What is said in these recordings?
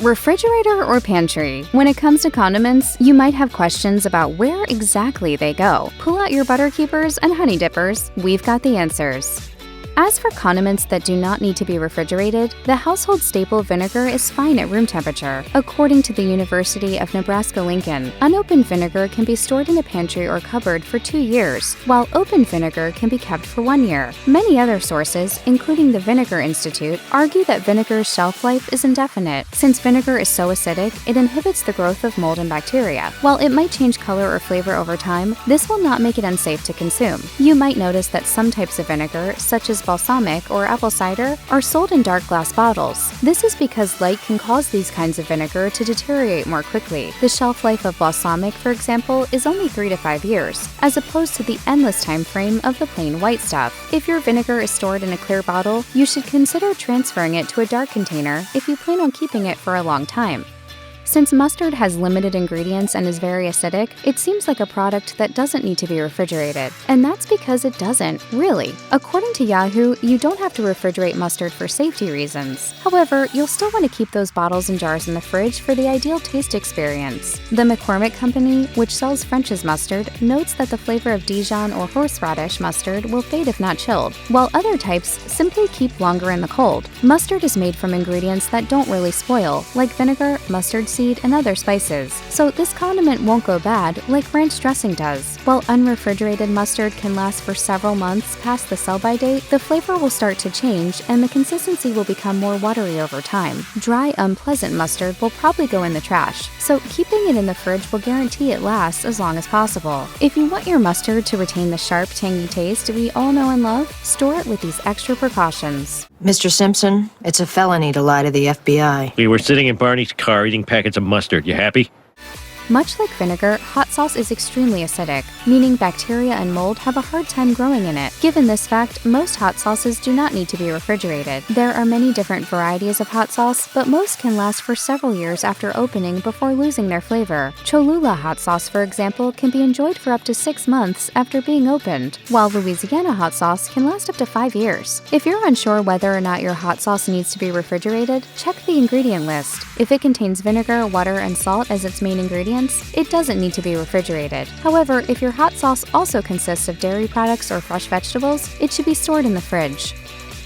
Refrigerator or pantry? When it comes to condiments, you might have questions about where exactly they go. Pull out your butter keepers and honey dippers. We've got the answers. As for condiments that do not need to be refrigerated, the household staple vinegar is fine at room temperature. According to the University of Nebraska-Lincoln, unopened vinegar can be stored in a pantry or cupboard for 2 years, while opened vinegar can be kept for 1 year. Many other sources, including the Vinegar Institute, argue that vinegar's shelf life is indefinite. Since vinegar is so acidic, it inhibits the growth of mold and bacteria. While it might change color or flavor over time, this will not make it unsafe to consume. You might notice that some types of vinegar, such as balsamic or apple cider, are sold in dark glass bottles. This is because light can cause these kinds of vinegar to deteriorate more quickly. The shelf life of balsamic, for example, is only 3 to 5 years, as opposed to the endless time frame of the plain white stuff. If your vinegar is stored in a clear bottle, you should consider transferring it to a dark container if you plan on keeping it for a long time. Since mustard has limited ingredients and is very acidic, it seems like a product that doesn't need to be refrigerated. And that's because it doesn't, really. According to Yahoo, you don't have to refrigerate mustard for safety reasons. However, you'll still want to keep those bottles and jars in the fridge for the ideal taste experience. The McCormick Company, which sells French's mustard, notes that the flavor of Dijon or horseradish mustard will fade if not chilled, while other types simply keep longer in the cold. Mustard is made from ingredients that don't really spoil, like vinegar, mustard seed, and other spices, so this condiment won't go bad like ranch dressing does. While unrefrigerated mustard can last for several months past the sell-by date, the flavor will start to change and the consistency will become more watery over time. Dry, unpleasant mustard will probably go in the trash, so keeping it in the fridge will guarantee it lasts as long as possible. If you want your mustard to retain the sharp, tangy taste we all know and love, store it with these extra precautions. Mr. Simpson, it's a felony to lie to the FBI. We were sitting in Barney's car eating packets of mustard. You happy? Much like vinegar, hot sauce is extremely acidic, meaning bacteria and mold have a hard time growing in it. Given this fact, most hot sauces do not need to be refrigerated. There are many different varieties of hot sauce, but most can last for several years after opening before losing their flavor. Cholula hot sauce, for example, can be enjoyed for up to 6 months after being opened, while Louisiana hot sauce can last up to 5 years. If you're unsure whether or not your hot sauce needs to be refrigerated, check the ingredient list. If it contains vinegar, water, and salt as its main ingredients, it doesn't need to be refrigerated. However, if your hot sauce also consists of dairy products or fresh vegetables, it should be stored in the fridge.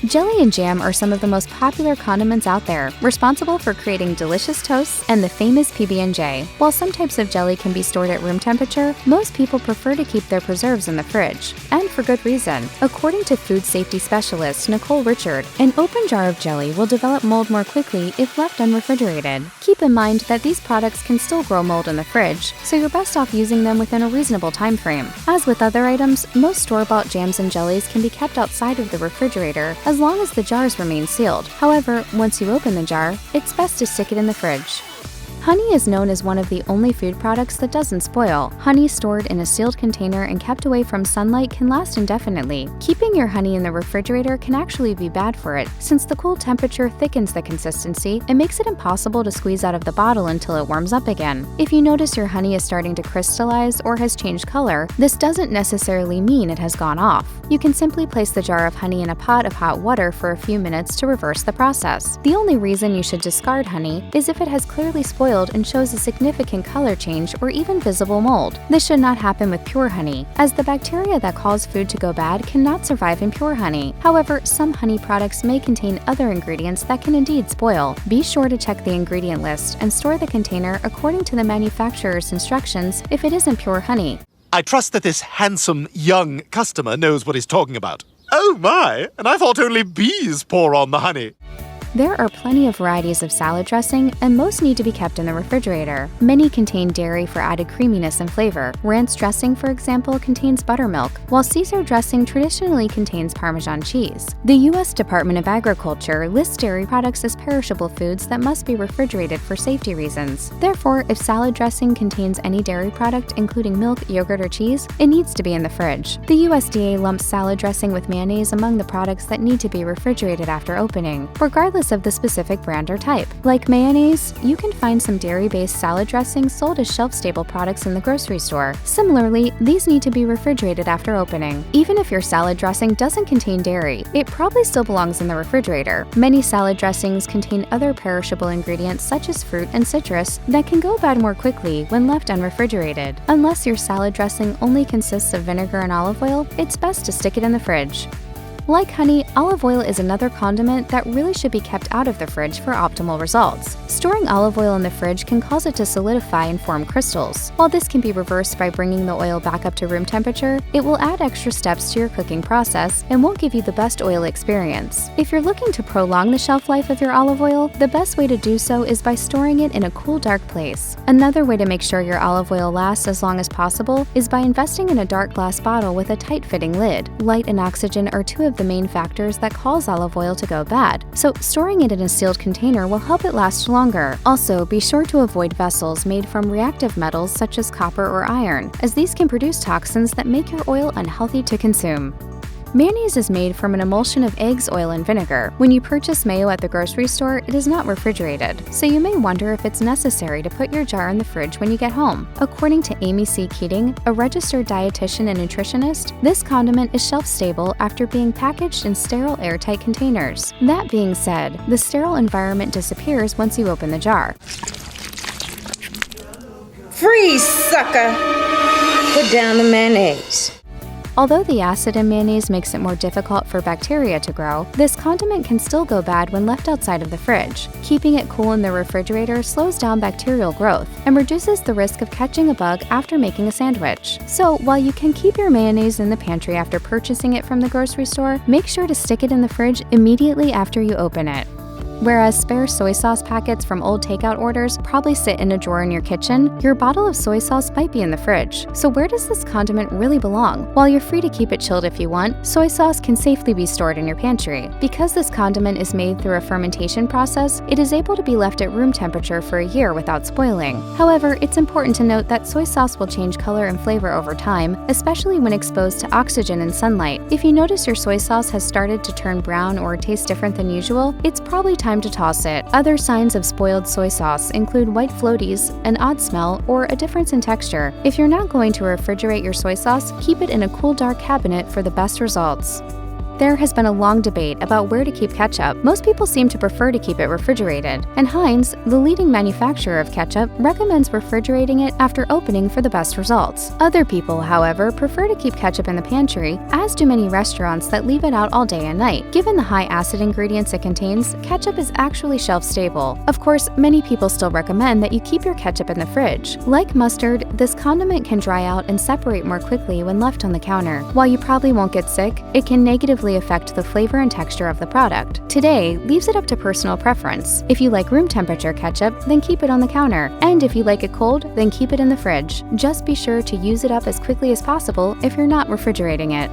Jelly and jam are some of the most popular condiments out there, responsible for creating delicious toasts and the famous PB&J. While some types of jelly can be stored at room temperature, most people prefer to keep their preserves in the fridge, and for good reason. According to food safety specialist Nicole Richard, an open jar of jelly will develop mold more quickly if left unrefrigerated. Keep in mind that these products can still grow mold in the fridge, so you're best off using them within a reasonable time frame. As with other items, most store-bought jams and jellies can be kept outside of the refrigerator as long as the jars remain sealed. However, once you open the jar, it's best to stick it in the fridge. Honey is known as one of the only food products that doesn't spoil. Honey stored in a sealed container and kept away from sunlight can last indefinitely. Keeping your honey in the refrigerator can actually be bad for it, since the cool temperature thickens the consistency and makes it impossible to squeeze out of the bottle until it warms up again. If you notice your honey is starting to crystallize or has changed color, this doesn't necessarily mean it has gone off. You can simply place the jar of honey in a pot of hot water for a few minutes to reverse the process. The only reason you should discard honey is if it has clearly spoiled and shows a significant color change or even visible mold. This should not happen with pure honey, as the bacteria that cause food to go bad cannot survive in pure honey. However, some honey products may contain other ingredients that can indeed spoil. Be sure to check the ingredient list and store the container according to the manufacturer's instructions if it isn't pure honey. I trust that this handsome, young customer knows what he's talking about. Oh my, and I thought only bees pour on the honey. There are plenty of varieties of salad dressing, and most need to be kept in the refrigerator. Many contain dairy for added creaminess and flavor. Ranch dressing, for example, contains buttermilk, while Caesar dressing traditionally contains Parmesan cheese. The U.S. Department of Agriculture lists dairy products as perishable foods that must be refrigerated for safety reasons. Therefore, if salad dressing contains any dairy product, including milk, yogurt, or cheese, it needs to be in the fridge. The USDA lumps salad dressing with mayonnaise among the products that need to be refrigerated after opening. Regardless regardless of the specific brand or type. Like mayonnaise, you can find some dairy-based salad dressings sold as shelf-stable products in the grocery store. Similarly, these need to be refrigerated after opening. Even if your salad dressing doesn't contain dairy, it probably still belongs in the refrigerator. Many salad dressings contain other perishable ingredients such as fruit and citrus that can go bad more quickly when left unrefrigerated. Unless your salad dressing only consists of vinegar and olive oil, it's best to stick it in the fridge. Like honey, olive oil is another condiment that really should be kept out of the fridge for optimal results. Storing olive oil in the fridge can cause it to solidify and form crystals. While this can be reversed by bringing the oil back up to room temperature, it will add extra steps to your cooking process and won't give you the best oil experience. If you're looking to prolong the shelf life of your olive oil, the best way to do so is by storing it in a cool, dark place. Another way to make sure your olive oil lasts as long as possible is by investing in a dark glass bottle with a tight-fitting lid. Light and oxygen are two of the main factors that cause olive oil to go bad, so storing it in a sealed container will help it last longer. Also, be sure to avoid vessels made from reactive metals such as copper or iron, as these can produce toxins that make your oil unhealthy to consume. Mayonnaise is made from an emulsion of eggs, oil, and vinegar. When you purchase mayo at the grocery store, it is not refrigerated, so you may wonder if it's necessary to put your jar in the fridge when you get home. According to Amy C. Keating, a registered dietitian and nutritionist, this condiment is shelf-stable after being packaged in sterile, airtight containers. That being said, the sterile environment disappears once you open the jar. Freeze, sucker! Put down the mayonnaise. Although the acid in mayonnaise makes it more difficult for bacteria to grow, this condiment can still go bad when left outside of the fridge. Keeping it cool in the refrigerator slows down bacterial growth and reduces the risk of catching a bug after making a sandwich. So, while you can keep your mayonnaise in the pantry after purchasing it from the grocery store, make sure to stick it in the fridge immediately after you open it. Whereas spare soy sauce packets from old takeout orders probably sit in a drawer in your kitchen, your bottle of soy sauce might be in the fridge. So where does this condiment really belong? While you're free to keep it chilled if you want, soy sauce can safely be stored in your pantry. Because this condiment is made through a fermentation process, it is able to be left at room temperature for a year without spoiling. However, it's important to note that soy sauce will change color and flavor over time, especially when exposed to oxygen and sunlight. If you notice your soy sauce has started to turn brown or taste different than usual, it's probably time to toss it. Other signs of spoiled soy sauce include white floaties, an odd smell, or a difference in texture. If you're not going to refrigerate your soy sauce, keep it in a cool, dark cabinet for the best results. There has been a long debate about where to keep ketchup. Most people seem to prefer to keep it refrigerated, and Heinz, the leading manufacturer of ketchup, recommends refrigerating it after opening for the best results. Other people, however, prefer to keep ketchup in the pantry, as do many restaurants that leave it out all day and night. Given the high acid ingredients it contains, ketchup is actually shelf-stable. Of course, many people still recommend that you keep your ketchup in the fridge. Like mustard, this condiment can dry out and separate more quickly when left on the counter. While you probably won't get sick, it can negatively affect the flavor and texture of the product. Today leaves it up to personal preference. If you like room temperature ketchup, then keep it on the counter. And if you like it cold, then keep it in the fridge. Just be sure to use it up as quickly as possible if you're not refrigerating it.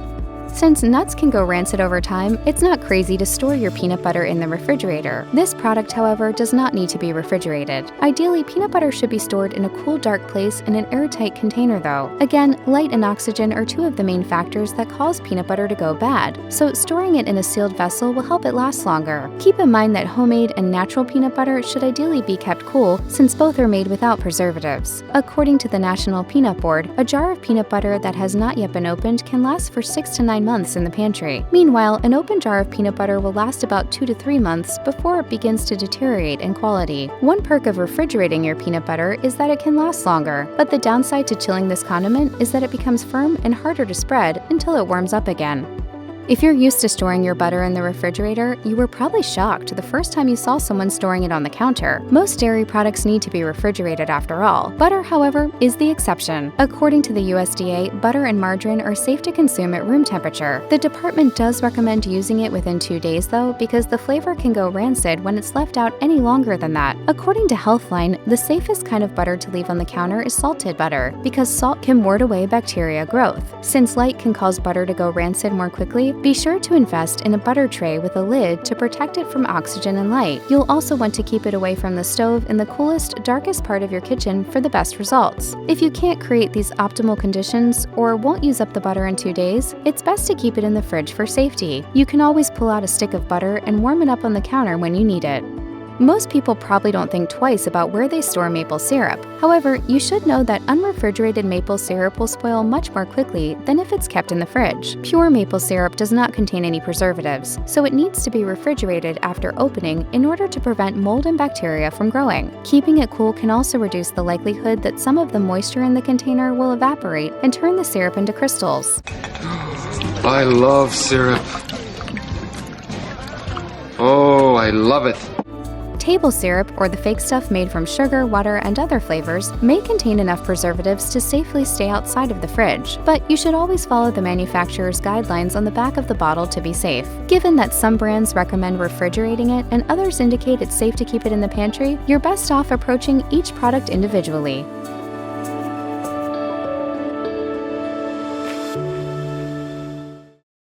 Since nuts can go rancid over time, it's not crazy to store your peanut butter in the refrigerator. This product, however, does not need to be refrigerated. Ideally, peanut butter should be stored in a cool, dark place in an airtight container though. Again, light and oxygen are two of the main factors that cause peanut butter to go bad, so storing it in a sealed vessel will help it last longer. Keep in mind that homemade and natural peanut butter should ideally be kept cool, since both are made without preservatives. According to the National Peanut Board, a jar of peanut butter that has not yet been opened can last for 6 to 9 months in the pantry. Meanwhile, an open jar of peanut butter will last about 2 to 3 months before it begins to deteriorate in quality. One perk of refrigerating your peanut butter is that it can last longer, but the downside to chilling this condiment is that it becomes firm and harder to spread until it warms up again. If you're used to storing your butter in the refrigerator, you were probably shocked the first time you saw someone storing it on the counter. Most dairy products need to be refrigerated after all. Butter, however, is the exception. According to the USDA, butter and margarine are safe to consume at room temperature. The department does recommend using it within 2 days though, because the flavor can go rancid when it's left out any longer than that. According to Healthline, the safest kind of butter to leave on the counter is salted butter, because salt can ward away bacteria growth. Since light can cause butter to go rancid more quickly, Be sure to invest in a butter tray with a lid to protect it from oxygen and light. You'll also want to keep it away from the stove in the coolest, darkest part of your kitchen for the best results. If you can't create these optimal conditions or won't use up the butter in 2 days, it's best to keep it in the fridge for safety. You can always pull out a stick of butter and warm it up on the counter when you need it. Most people probably don't think twice about where they store maple syrup. However, you should know that unrefrigerated maple syrup will spoil much more quickly than if it's kept in the fridge. Pure maple syrup does not contain any preservatives, so it needs to be refrigerated after opening in order to prevent mold and bacteria from growing. Keeping it cool can also reduce the likelihood that some of the moisture in the container will evaporate and turn the syrup into crystals. I love syrup. Oh, I love it. Table syrup, or the fake stuff made from sugar, water, and other flavors, may contain enough preservatives to safely stay outside of the fridge, but you should always follow the manufacturer's guidelines on the back of the bottle to be safe. Given that some brands recommend refrigerating it and others indicate it's safe to keep it in the pantry, you're best off approaching each product individually.